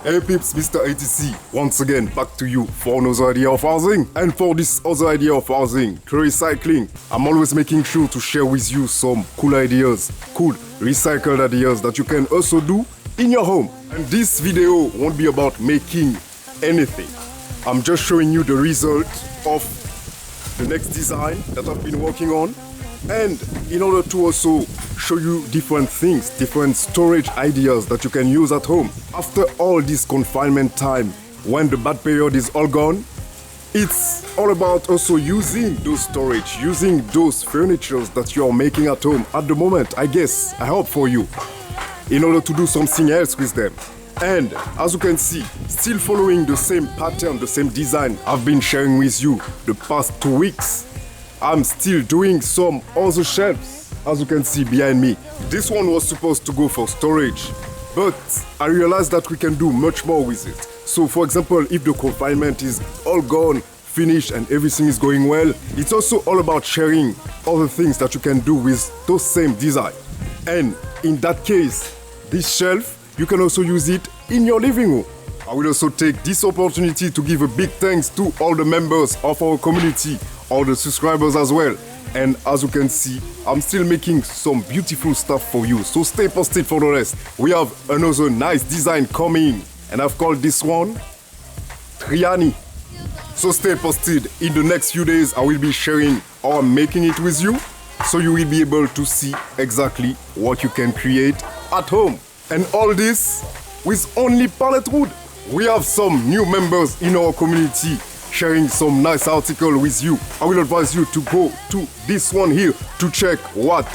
Hey peeps, Mr. ATC, once again back to you for another idea of housing. And for this other idea of housing, through recycling, I'm always making sure to share with you some cool ideas, cool recycled ideas that you can also do in your home. And this video won't be about making anything. I'm just showing you the result of the next design that I've been working on. And in order to also show you different things, different storage ideas that you can use at home. After all this confinement time, when the bad period is all gone, it's all about also using those storage, using those furnitures that you are making at home at the moment, I hope for you, in order to do something else with them. And as you can see, still following the same pattern, the same design I've been sharing with you the past 2 weeks. I'm still doing some other shelves, as you can see behind me. This one was supposed to go for storage, but I realized that we can do much more with it. So for example, if the confinement is all gone, finished, and everything is going well, it's also all about sharing other things that you can do with those same design. And in that case, this shelf, you can also use it in your living room. I will also take this opportunity to give a big thanks to all the members of our community, all the subscribers as well. And as you can see, I'm still making some beautiful stuff for you, so stay posted for the rest. We have another nice design coming, and I've called this one Triani. So stay posted. In the next few days, I will be sharing or making it with you, so you will be able to see exactly what you can create at home. And all this with only pallet wood. We have some new members in our community sharing some nice article with you. I will advise you to go to this one here to check what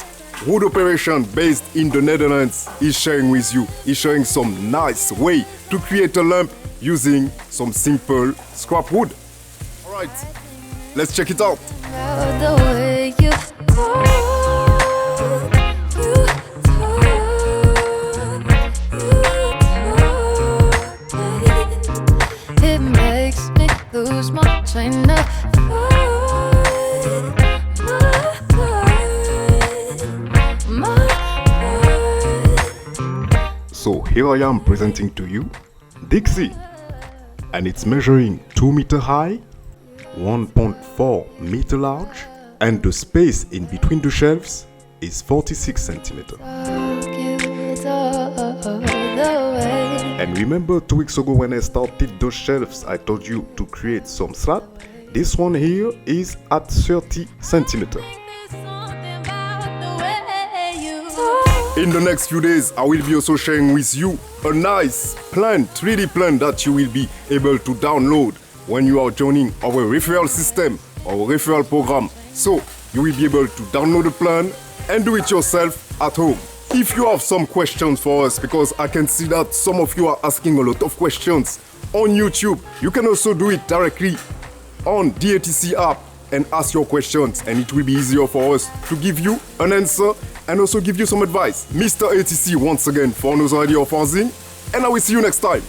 wood operation based in the Netherlands is sharing with you. He's sharing some nice way to create a lamp using some simple scrap wood. Alright, let's check it out. Lose my train of thought, my pride. So here I am presenting to you DIXI, and it's measuring 2 meters high, 1.4 meters large, and the space in between the shelves is 46 centimeters. And remember 2 weeks ago when I started those shelves, I told you to create some slat. This one here is at 30 centimeters. In the next few days, I will be also sharing with you a nice plan, 3D plan that you will be able to download when you are joining our referral system, our referral program. So you will be able to download the plan and do it yourself at home. If you have some questions for us, because I can see that some of you are asking a lot of questions on YouTube, you can also do it directly on DIXI app and ask your questions, and it will be easier for us to give you an answer and also give you some advice. Mr. ATC once again for another idea of housing, and I will see you next time.